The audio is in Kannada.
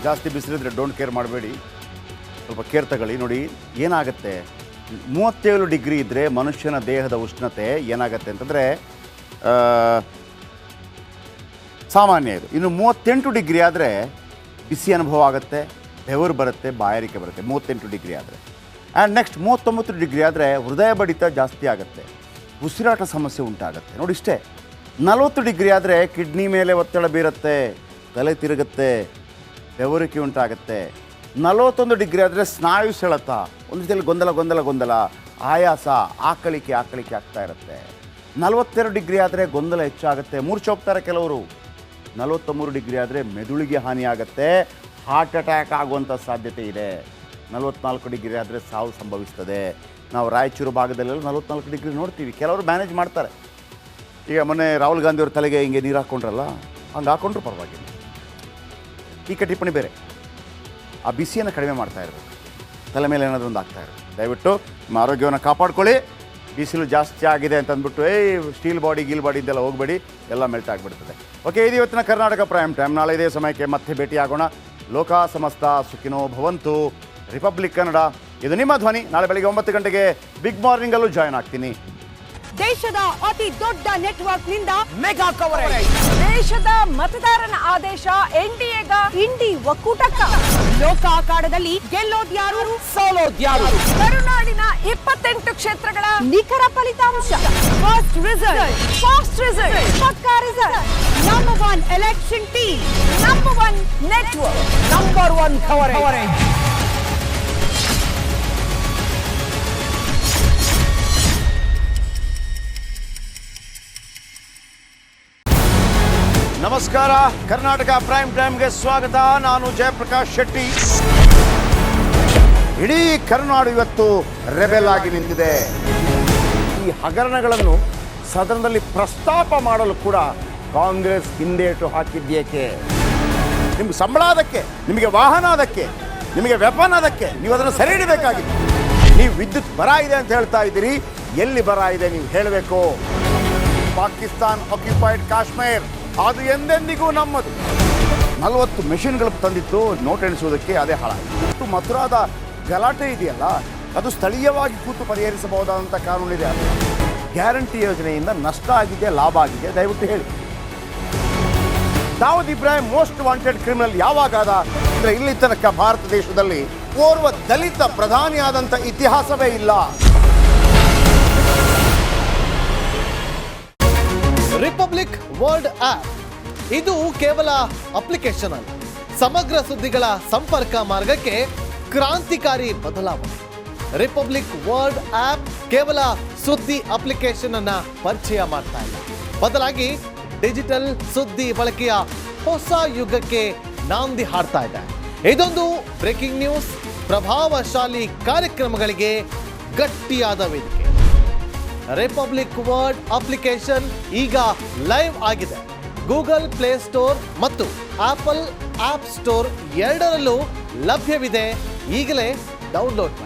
ಜಾಸ್ತಿ ಬಿಸಿಲಿದ್ರೆ ಡೋಂಟ್ ಕೇರ್ ಮಾಡಬೇಡಿ, ಸ್ವಲ್ಪ ಕೇರ್ ತಗೊಳ್ಳಿ. ನೋಡಿ ಏನಾಗುತ್ತೆ, 37 ಡಿಗ್ರಿ ಇದ್ದರೆ ಮನುಷ್ಯನ ದೇಹದ ಉಷ್ಣತೆ ಏನಾಗುತ್ತೆ ಅಂತಂದರೆ ಸಾಮಾನ್ಯ ಇದು. ಇನ್ನು 38 ಡಿಗ್ರಿ ಆದರೆ ಬಿಸಿ ಅನುಭವ ಆಗುತ್ತೆ, ಬೆವರು ಬರುತ್ತೆ, ಬಾಯಾರಿಕೆ ಬರುತ್ತೆ 38 ಡಿಗ್ರಿ ಆದರೆ. ಆ್ಯಂಡ್ ನೆಕ್ಸ್ಟ್ 39 ಡಿಗ್ರಿ ಆದರೆ ಹೃದಯ ಬಡಿತ ಜಾಸ್ತಿ ಆಗುತ್ತೆ, ಉಸಿರಾಟ ಸಮಸ್ಯೆ ಉಂಟಾಗುತ್ತೆ. ನೋಡಿ ಇಷ್ಟೇ. 40 ಡಿಗ್ರಿ ಆದರೆ ಕಿಡ್ನಿ ಮೇಲೆ ಒತ್ತಡ ಬೀರುತ್ತೆ, ತಲೆ ತಿರುಗುತ್ತೆ, ಬೆವರಿಕೆ ಉಂಟಾಗುತ್ತೆ. 41 ಡಿಗ್ರಿ ಆದರೆ ಸ್ನಾಯು ಸೆಳೆತ, ಒಂದು ರೀತಿಯಲ್ಲಿ ಗೊಂದಲ, ಆಯಾಸ, ಆಕಳಿಕೆ ಆಗ್ತಾ ಇರುತ್ತೆ. 42 ಡಿಗ್ರಿ ಆದರೆ ಗೊಂದಲ ಹೆಚ್ಚಾಗುತ್ತೆ, ಮೂರ್ಛೆ ಹೋಗ್ತಾರೆ ಕೆಲವರು. 43 ಡಿಗ್ರಿ ಆದರೆ ಮೆದುಳಿಗೆ ಹಾನಿಯಾಗುತ್ತೆ, ಹಾರ್ಟ್ ಅಟ್ಯಾಕ್ ಆಗುವಂಥ ಸಾಧ್ಯತೆ ಇದೆ. 44 ಡಿಗ್ರಿ ಆದರೆ ಸಾವು ಸಂಭವಿಸ್ತದೆ. ನಾವು ರಾಯಚೂರು ಭಾಗದಲ್ಲೆಲ್ಲ 44 ಡಿಗ್ರಿ ನೋಡ್ತೀವಿ. ಕೆಲವರು ಮ್ಯಾನೇಜ್ ಮಾಡ್ತಾರೆ. ಈಗ ಮೊನ್ನೆ ರಾಹುಲ್ ಗಾಂಧಿಯವ್ರ ತಲೆಗೆ ಹಿಂಗೆ ನೀರು ಹಾಕ್ಕೊಂಡ್ರಲ್ಲ, ಹಂಗೆ ಹಾಕ್ಕೊಂಡ್ರು ಪರವಾಗಿಲ್ಲ. ಟೀಕೆ ಟಿಪ್ಪಣಿ ಬೇರೆ. ಆ ಬಿಸಿಯನ್ನು ಕಡಿಮೆ ಮಾಡ್ತಾ ಇರಬೇಕು, ತಲೆ ಮೇಲೆ ಏನಾದರೂ ಒಂದು ಆಗ್ತಾ ಇರಬೇಕು. ದಯವಿಟ್ಟು ನಿಮ್ಮ ಆರೋಗ್ಯವನ್ನು ಕಾಪಾಡ್ಕೊಳ್ಳಿ. ಬಿಸಿಲು ಜಾಸ್ತಿ ಆಗಿದೆ ಅಂತ ಅಂದ್ಬಿಟ್ಟು ಸ್ಟೀಲ್ ಬಾಡಿ ಇದೆಲ್ಲ ಹೋಗಬೇಡಿ, ಎಲ್ಲ ಮೆಲ್ಟ್ ಆಗಿಬಿಡ್ತದೆ. ಓಕೆ, ಇದು ಇವತ್ತಿನ ಕರ್ನಾಟಕ ಪ್ರೈಮ್ ಟೈಮ್. ನಾಳೆ ಇದೇ ಸಮಯಕ್ಕೆ ಮತ್ತೆ ಭೇಟಿಯಾಗೋಣ. ಲೋಕ ಸಮಸ್ತ ಸುಖಿನೋ ಭವಂತು. ರಿಪಬ್ಲಿಕ್ ಕನ್ನಡ ಇದು ನಿಮ್ಮ ಧ್ವನಿ. ನಾಳೆ ಬೆಳಿಗ್ಗೆ 9 ಗಂಟೆಗೆ ಬಿಗ್ ಮಾರ್ನಿಂಗಲ್ಲೂ ಜಾಯ್ನ್ ಆಗ್ತೀನಿ. ದೇಶದ ಅತಿ ದೊಡ್ಡ ನೆಟ್ವರ್ಕ್ ನಿಂದ ಮೆಗಾ ಕವರೇಜ್. ದೇಶದ ಮತದಾರನ ಆದೇಶ ಎನ್ಡಿಎಗ ಇಂಡಿ ಒಕ್ಕೂಟಕ್ಕ. ಲೋಕ ಅಖಾಡದಲ್ಲಿ ಗೆಲ್ಲೋದ್ಯಾರು ಸೋಲೋದ್ಯಾರು. ಕರುನಾಡಿನ 28 ಕ್ಷೇತ್ರಗಳ ನಿಖರ ಫಲಿತಾಂಶ. ಫಾಸ್ಟ್ ರಿಸಲ್ಟ್, ಪಕ್ಕಾ result. Number 1 election team, number 1 network, number 1 coverage. ನಮಸ್ಕಾರ, ಕರ್ನಾಟಕ ಪ್ರೈಮ್ ಟೈಮ್ಗೆ ಸ್ವಾಗತ. ನಾನು ಜಯಪ್ರಕಾಶ್ ಶೆಟ್ಟಿ. ಇಡೀ ಕರ್ನಾಡು ಇವತ್ತು ರೆಬೆಲ್ ಆಗಿ ನಿಂತಿದೆ. ಈ ಹಗರಣಗಳನ್ನು ಸದನದಲ್ಲಿ ಪ್ರಸ್ತಾಪ ಮಾಡಲು ಕೂಡ ಕಾಂಗ್ರೆಸ್ ಹಿಂದೇಟು ಹಾಕಿದ್ದೇಕೆ? ನಿಮ್ಗೆ ಸಂಬಳ ಅದಕ್ಕೆ, ನಿಮಗೆ ವಾಹನ ಅದಕ್ಕೆ, ನಿಮಗೆ ವೆಪನ್ ಅದಕ್ಕೆ. ನೀವು ಅದನ್ನು ಸೆರೆ ಹಿಡಿಬೇಕಾಗಿತ್ತು. ನೀವು ವಿದ್ಯುತ್ ಬರ ಇದೆ ಅಂತ ಹೇಳ್ತಾ ಇದ್ದೀರಿ, ಎಲ್ಲಿ ಬರ ಇದೆ ನೀವು ಹೇಳಬೇಕು. ಪಾಕಿಸ್ತಾನ್ ಆಕ್ಯುಪೈಡ್ ಕಾಶ್ಮೀರ್ ಅದು ಎಂದೆಂದಿಗೂ ನಮ್ಮದು. 40 ಮೆಷಿನ್ಗಳು ತಂದಿತ್ತು ನೋಟ್ ಎಣಿಸುವುದಕ್ಕೆ, ಅದೇ ಹಾಳಾಯಿತು. ಮಥುರಾದ ಗಲಾಟೆ ಇದೆಯಲ್ಲ, ಅದು ಸ್ಥಳೀಯವಾಗಿ ಕೂತು ಪರಿಹರಿಸಬಹುದಾದಂಥ ಕಾನೂನಿದೆ. ಅದು ಗ್ಯಾರಂಟಿ ಯೋಜನೆಯಿಂದ ನಷ್ಟ ಆಗಿದೆ, ಲಾಭ ಆಗಿದೆ, ದಯವಿಟ್ಟು ಹೇಳಿ. Dawood Ibrahim most wanted criminal ಯಾವಾಗಾದ ಅಂದರೆ ಇಲ್ಲಿ ತನಕ ಭಾರತ ದೇಶದಲ್ಲಿ ಓರ್ವ ದಲಿತ ಪ್ರಧಾನಿಯಾದಂಥ ಇತಿಹಾಸವೇ ಇಲ್ಲ. ರಿಪಬ್ಲಿಕ್ ವರ್ಲ್ಡ್ ಆಪ್ ಇದು ಕೇವಲ ಅಪ್ಲಿಕೇಶನ್ ಅಲ್ಲ, ಸಮಗ್ರ ಸುದ್ದಿಗಳ ಸಂಪರ್ಕ ಮಾರ್ಗಕ್ಕೆ ಕ್ರಾಂತಿಕಾರಿ ಬದಲಾವಣೆ. ರಿಪಬ್ಲಿಕ್ ವರ್ಲ್ಡ್ ಆಪ್ ಕೇವಲ ಸುದ್ದಿ ಅಪ್ಲಿಕೇಶನ್ ಅನ್ನ ಪರಿಚಯ ಮಾಡ್ತಾ ಇಲ್ಲ, ಬದಲಾಗಿ ಡಿಜಿಟಲ್ ಸುದ್ದಿ ಬಳಕೆಯ ಹೊಸ ಯುಗಕ್ಕೆ ನಾಂದಿ ಹಾಡ್ತಾ ಇದೆ. ಇದೊಂದು ಬ್ರೇಕಿಂಗ್ ನ್ಯೂಸ್, ಪ್ರಭಾವಶಾಲಿ ಕಾರ್ಯಕ್ರಮಗಳಿಗೆ ಗಟ್ಟಿಯಾದ ವೇದಿಕೆ. ರಿಪಬ್ಲಿಕ್ ವರ್ಲ್ಡ್ ಅಪ್ಲಿಕೇಶನ್ ಈಗ ಲೈವ್ ಆಗಿದೆ. ಗೂಗಲ್ ಪ್ಲೇ ಸ್ಟೋರ್ ಮತ್ತು ಆಪಲ್ ಆಪ್ ಸ್ಟೋರ್ ಎರಡರಲ್ಲೂ ಲಭ್ಯವಿದೆ. ಈಗಲೇ ಡೌನ್ಲೋಡ್ ಮಾಡಿ.